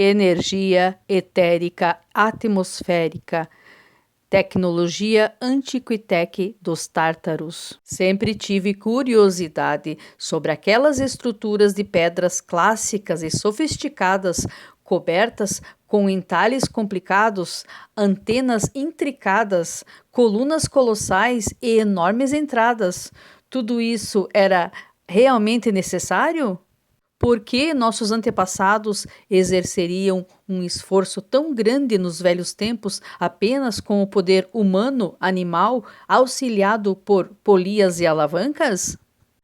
Energia etérica atmosférica, tecnologia Antiquitec dos tártaros. Sempre tive curiosidade sobre aquelas estruturas de pedras clássicas e sofisticadas, cobertas com entalhes complicados, antenas intricadas, colunas colossais e enormes entradas. Tudo isso era realmente necessário? Por que nossos antepassados exerceriam um esforço tão grande nos velhos tempos apenas com o poder humano animal auxiliado por polias e alavancas?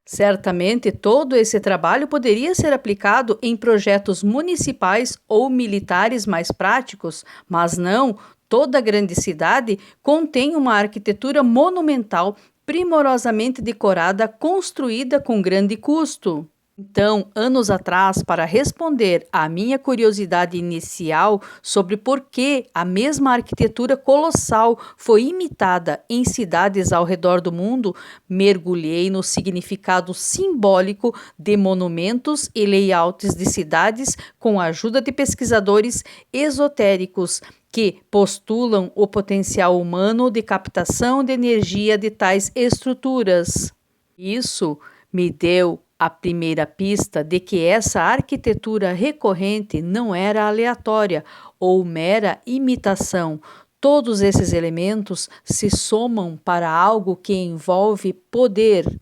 Certamente todo esse trabalho poderia ser aplicado em projetos municipais ou militares mais práticos, mas não, toda grande cidade contém uma arquitetura monumental primorosamente decorada, construída com grande custo. Então, anos atrás, para responder à minha curiosidade inicial sobre por que a mesma arquitetura colossal foi imitada em cidades ao redor do mundo, mergulhei no significado simbólico de monumentos e layouts de cidades com a ajuda de pesquisadores esotéricos que postulam o potencial humano de captação de energia de tais estruturas. Isso me deu a primeira pista de que essa arquitetura recorrente não era aleatória ou mera imitação. Todos esses elementos se somam para algo que envolve poder,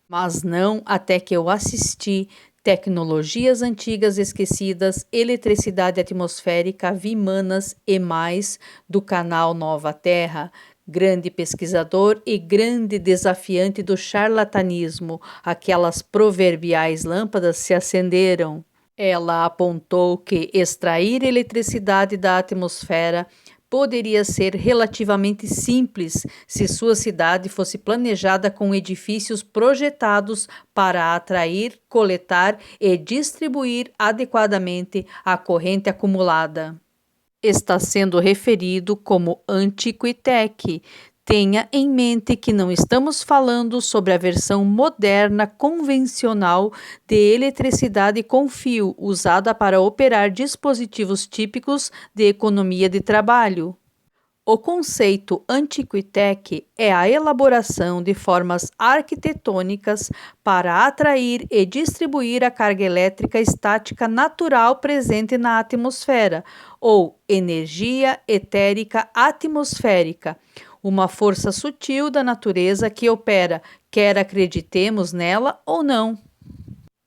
mas não até que eu assisti Tecnologias Antigas Esquecidas, Eletricidade Atmosférica, Vimanas e mais, do canal Nova Terra, grande pesquisador e grande desafiante do charlatanismo. Aquelas proverbiais lâmpadas se acenderam. Ela apontou que extrair eletricidade da atmosfera poderia ser relativamente simples se sua cidade fosse planejada com edifícios projetados para atrair, coletar e distribuir adequadamente a corrente acumulada. Está sendo referido como Antiquitec. Tenha em mente que não estamos falando sobre a versão moderna convencional de eletricidade com fio usada para operar dispositivos típicos de economia de trabalho. O conceito Antiquitec é a elaboração de formas arquitetônicas para atrair e distribuir a carga elétrica estática natural presente na atmosfera, ou energia etérica atmosférica, uma força sutil da natureza que opera, quer acreditemos nela ou não.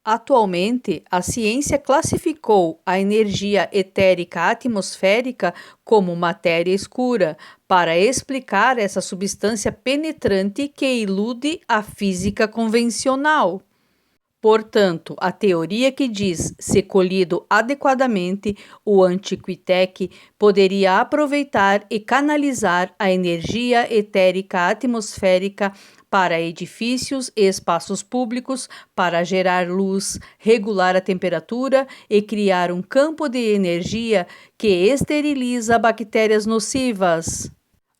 Atualmente, a ciência classificou a energia etérica atmosférica como matéria escura para explicar essa substância penetrante que ilude a física convencional. Portanto, a teoria que diz, se colhido adequadamente, o Antiquitec poderia aproveitar e canalizar a energia etérica atmosférica para edifícios e espaços públicos, para gerar luz, regular a temperatura e criar um campo de energia que esteriliza bactérias nocivas.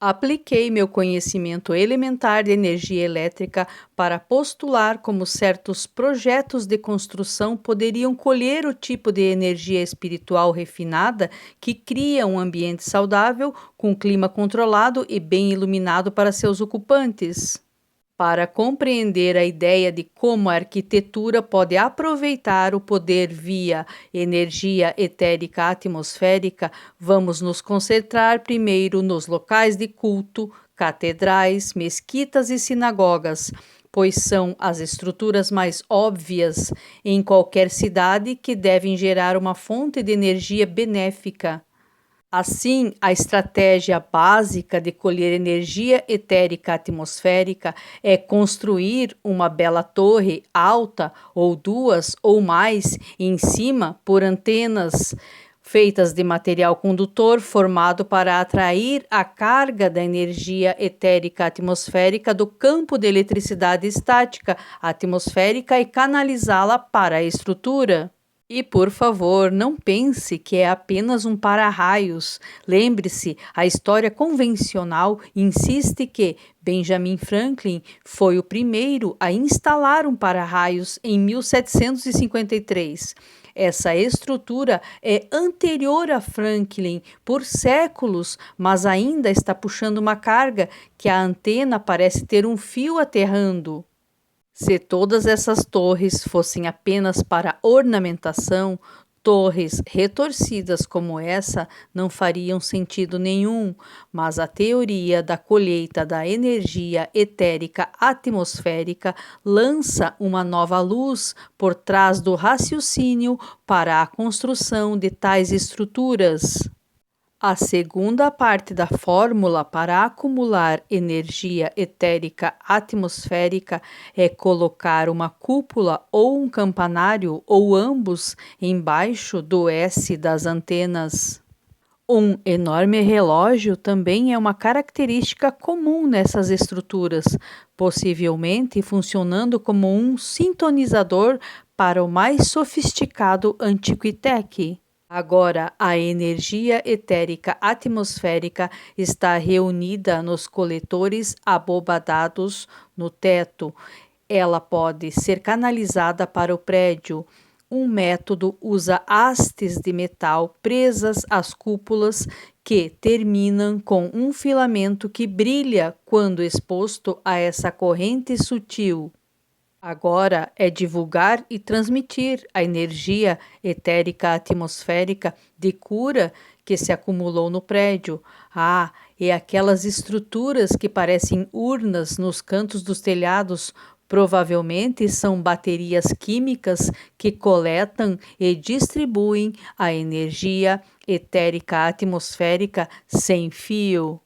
Apliquei meu conhecimento elementar de energia elétrica para postular como certos projetos de construção poderiam colher o tipo de energia espiritual refinada que cria um ambiente saudável, com clima controlado e bem iluminado para seus ocupantes. Para compreender a ideia de como a arquitetura pode aproveitar o poder via energia etérica atmosférica, vamos nos concentrar primeiro nos locais de culto, catedrais, mesquitas e sinagogas, pois são as estruturas mais óbvias em qualquer cidade que devem gerar uma fonte de energia benéfica. Assim, a estratégia básica de colher energia etérica atmosférica é construir uma bela torre alta, ou duas ou mais, em cima por antenas feitas de material condutor formado para atrair a carga da energia etérica atmosférica do campo de eletricidade estática atmosférica e canalizá-la para a estrutura. E, por favor, não pense que é apenas um para-raios. Lembre-se, a história convencional insiste que Benjamin Franklin foi o primeiro a instalar um para-raios em 1753. Essa estrutura é anterior a Franklin por séculos, mas ainda está puxando uma carga que a antena parece ter um fio aterrando. Se todas essas torres fossem apenas para ornamentação, torres retorcidas como essa não fariam sentido nenhum, mas a teoria da colheita da energia etérica atmosférica lança uma nova luz por trás do raciocínio para a construção de tais estruturas. A segunda parte da fórmula para acumular energia etérica atmosférica é colocar uma cúpula ou um campanário ou ambos embaixo do S das antenas. Um enorme relógio também é uma característica comum nessas estruturas, possivelmente funcionando como um sintonizador para o mais sofisticado Antiquitech. Agora, a energia etérica atmosférica está reunida nos coletores abobadados no teto. Ela pode ser canalizada para o prédio. Um método usa hastes de metal presas às cúpulas que terminam com um filamento que brilha quando exposto a essa corrente sutil. Agora é divulgar e transmitir a energia etérica atmosférica de cura que se acumulou no prédio. E aquelas estruturas que parecem urnas nos cantos dos telhados provavelmente são baterias químicas que coletam e distribuem a energia etérica atmosférica sem fio.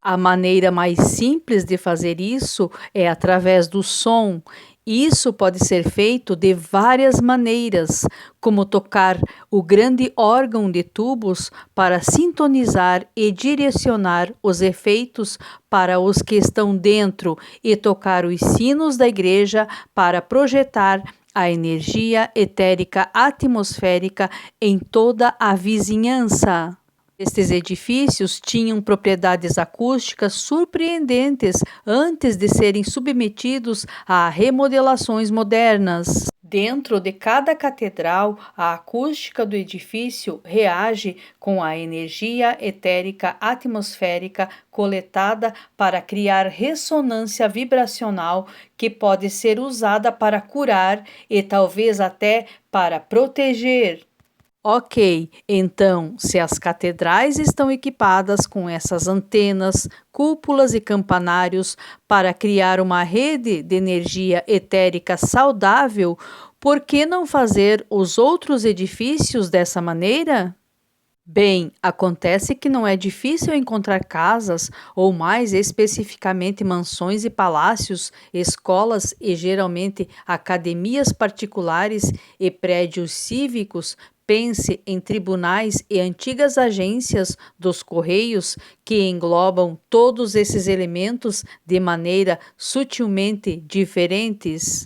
A maneira mais simples de fazer isso é através do som. Isso pode ser feito de várias maneiras, como tocar o grande órgão de tubos para sintonizar e direcionar os efeitos para os que estão dentro e tocar os sinos da igreja para projetar a energia etérica atmosférica em toda a vizinhança. Estes edifícios tinham propriedades acústicas surpreendentes antes de serem submetidos a remodelações modernas. Dentro de cada catedral, a acústica do edifício reage com a energia etérica atmosférica coletada para criar ressonância vibracional que pode ser usada para curar e talvez até para proteger. Ok, então, se as catedrais estão equipadas com essas antenas, cúpulas e campanários para criar uma rede de energia etérica saudável, por que não fazer os outros edifícios dessa maneira? Bem, acontece que não é difícil encontrar casas, ou mais especificamente mansões e palácios, escolas e geralmente academias particulares e prédios cívicos. Pense em tribunais e antigas agências dos Correios que englobam todos esses elementos de maneira sutilmente diferentes.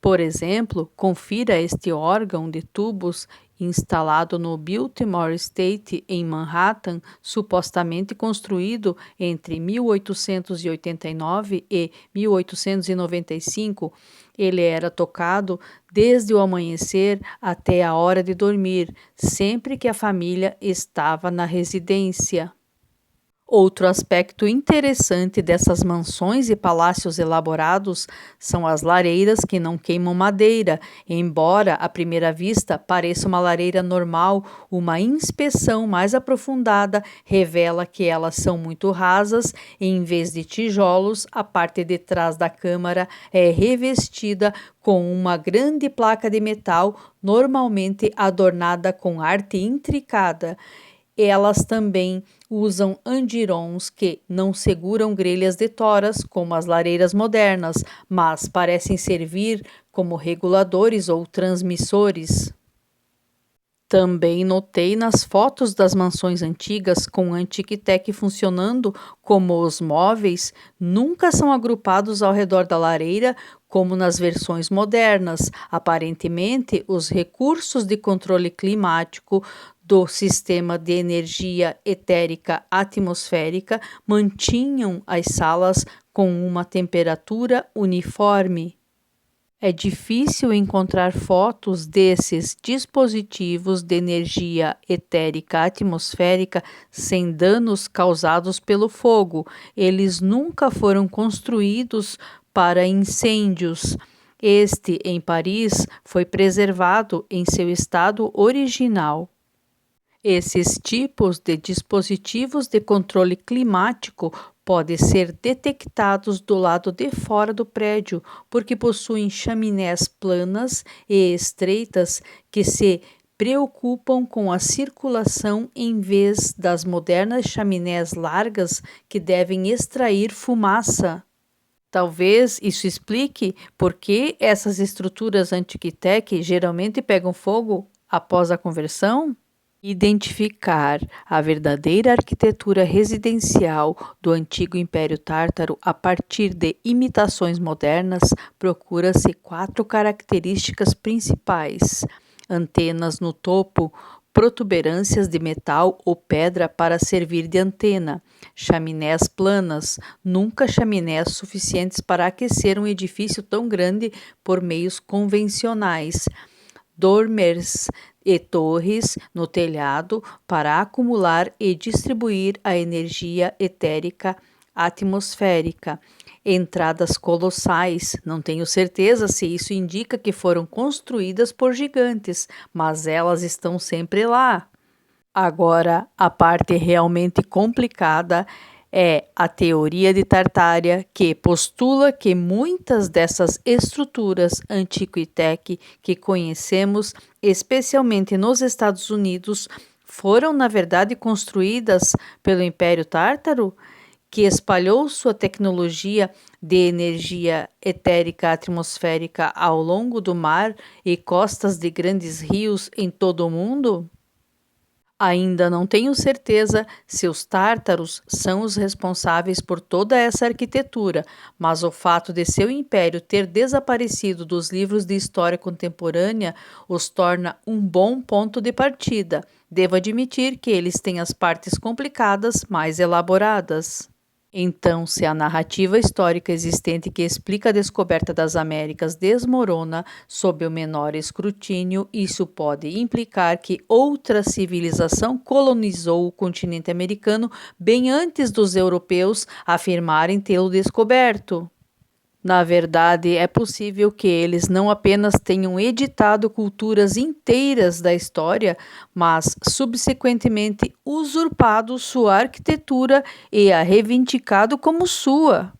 Por exemplo, confira este órgão de tubos instalado no Biltmore Estate em Manhattan, supostamente construído entre 1889 e 1895. Ele era tocado desde o amanhecer até a hora de dormir, sempre que a família estava na residência. Outro aspecto interessante dessas mansões e palácios elaborados são as lareiras que não queimam madeira. Embora à primeira vista pareça uma lareira normal, uma inspeção mais aprofundada revela que elas são muito rasas e, em vez de tijolos, a parte de trás da câmara é revestida com uma grande placa de metal, normalmente adornada com arte intricada. Elas também usam andirons que não seguram grelhas de toras como as lareiras modernas, mas parecem servir como reguladores ou transmissores. Também notei nas fotos das mansões antigas com Antiquitec funcionando como os móveis nunca são agrupados ao redor da lareira como nas versões modernas. Aparentemente, os recursos de controle climático do sistema de energia etérica atmosférica mantinham as salas com uma temperatura uniforme. É difícil encontrar fotos desses dispositivos de energia etérica atmosférica sem danos causados pelo fogo. Eles nunca foram construídos para incêndios. Este, em Paris, foi preservado em seu estado original. Esses tipos de dispositivos de controle climático podem ser detectados do lado de fora do prédio, porque possuem chaminés planas e estreitas que se preocupam com a circulação em vez das modernas chaminés largas que devem extrair fumaça. Talvez isso explique por que essas estruturas Antiquitec geralmente pegam fogo após a conversão. Identificar a verdadeira arquitetura residencial do antigo Império Tártaro a partir de imitações modernas, procura-se 4 características principais: antenas no topo, protuberâncias de metal ou pedra para servir de antena, chaminés planas, nunca chaminés suficientes para aquecer um edifício tão grande por meios convencionais, dormers e torres no telhado para acumular e distribuir a energia etérica atmosférica. Entradas colossais, não tenho certeza se isso indica que foram construídas por gigantes, mas elas estão sempre lá. Agora, a parte realmente complicada é a teoria de Tartária, que postula que muitas dessas estruturas Antiquitec que conhecemos, especialmente nos Estados Unidos, foram na verdade construídas pelo Império Tártaro, que espalhou sua tecnologia de energia etérica atmosférica ao longo do mar e costas de grandes rios em todo o mundo? Ainda não tenho certeza se os tártaros são os responsáveis por toda essa arquitetura, mas o fato de seu império ter desaparecido dos livros de história contemporânea os torna um bom ponto de partida. Devo admitir que eles têm as partes complicadas mais elaboradas. Então, se a narrativa histórica existente que explica a descoberta das Américas desmorona sob o menor escrutínio, isso pode implicar que outra civilização colonizou o continente americano bem antes dos europeus afirmarem tê-lo descoberto. Na verdade, é possível que eles não apenas tenham editado culturas inteiras da história, mas subsequentemente usurpado sua arquitetura e a reivindicado como sua.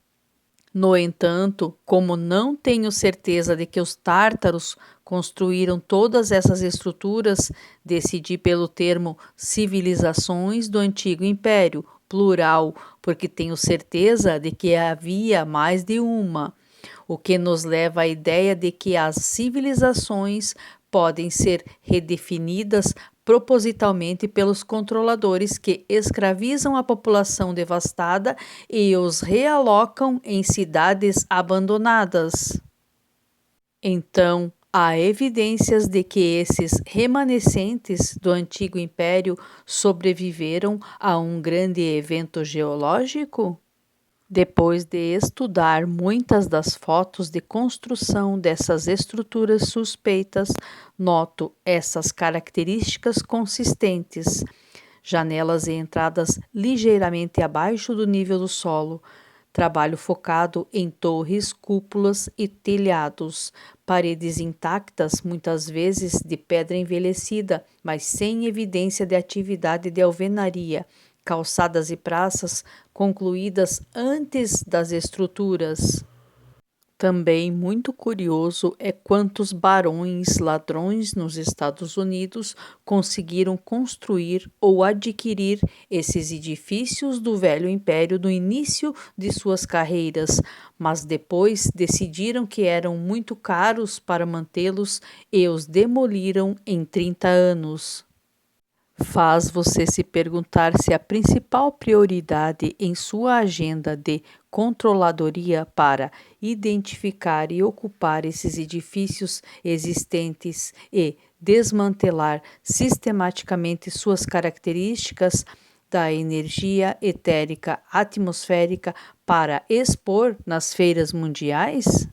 No entanto, como não tenho certeza de que os tártaros construíram todas essas estruturas, decidi pelo termo civilizações do Antigo Império, plural, porque tenho certeza de que havia mais de uma, o que nos leva à ideia de que as civilizações podem ser redefinidas propositalmente pelos controladores que escravizam a população devastada e os realocam em cidades abandonadas. Então, há evidências de que esses remanescentes do antigo império sobreviveram a um grande evento geológico? Depois de estudar muitas das fotos de construção dessas estruturas suspeitas, noto essas características consistentes: janelas e entradas ligeiramente abaixo do nível do solo, trabalho focado em torres, cúpulas e telhados, paredes intactas, muitas vezes de pedra envelhecida, mas sem evidência de atividade de alvenaria, calçadas e praças concluídas antes das estruturas. Também muito curioso é quantos barões ladrões nos Estados Unidos conseguiram construir ou adquirir esses edifícios do velho império no início de suas carreiras, mas depois decidiram que eram muito caros para mantê-los e os demoliram em 30 anos. Faz você se perguntar se a principal prioridade em sua agenda de controladoria para identificar e ocupar esses edifícios existentes e desmantelar sistematicamente suas características da energia etérica atmosférica para expor nas feiras mundiais?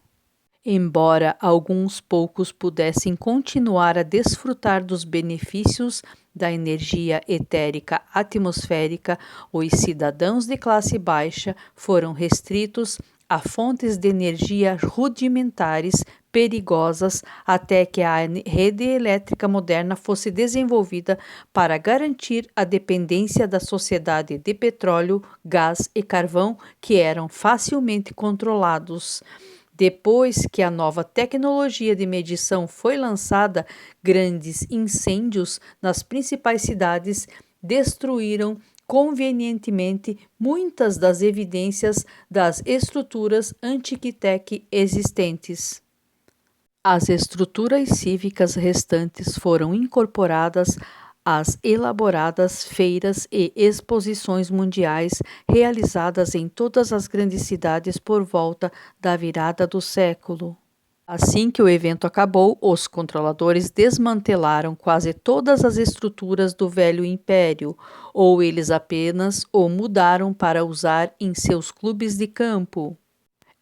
Embora alguns poucos pudessem continuar a desfrutar dos benefícios da energia etérica atmosférica, os cidadãos de classe baixa foram restritos a fontes de energia rudimentares, perigosas, até que a rede elétrica moderna fosse desenvolvida para garantir a dependência da sociedade de petróleo, gás e carvão, que eram facilmente controlados. Depois que a nova tecnologia de medição foi lançada, grandes incêndios nas principais cidades destruíram convenientemente muitas das evidências das estruturas antiquitec existentes. As estruturas cívicas restantes foram incorporadas às elaboradas feiras e exposições mundiais realizadas em todas as grandes cidades por volta da virada do século. Assim que o evento acabou, os controladores desmantelaram quase todas as estruturas do velho império, ou eles apenas o mudaram para usar em seus clubes de campo.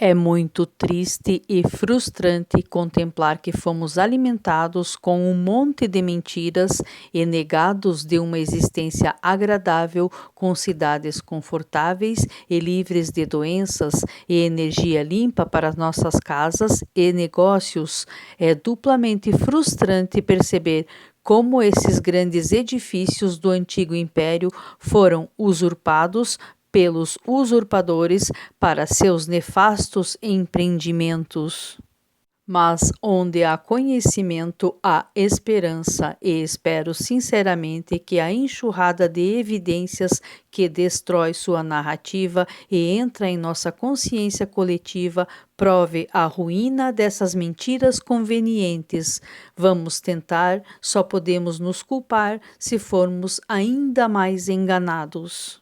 É muito triste e frustrante contemplar que fomos alimentados com um monte de mentiras e negados de uma existência agradável, com cidades confortáveis e livres de doenças e energia limpa para nossas casas e negócios. É duplamente frustrante perceber como esses grandes edifícios do antigo império foram usurpados pelos usurpadores para seus nefastos empreendimentos. Mas onde há conhecimento, há esperança, e espero sinceramente que a enxurrada de evidências que destrói sua narrativa e entra em nossa consciência coletiva prove a ruína dessas mentiras convenientes. Vamos tentar, só podemos nos culpar se formos ainda mais enganados.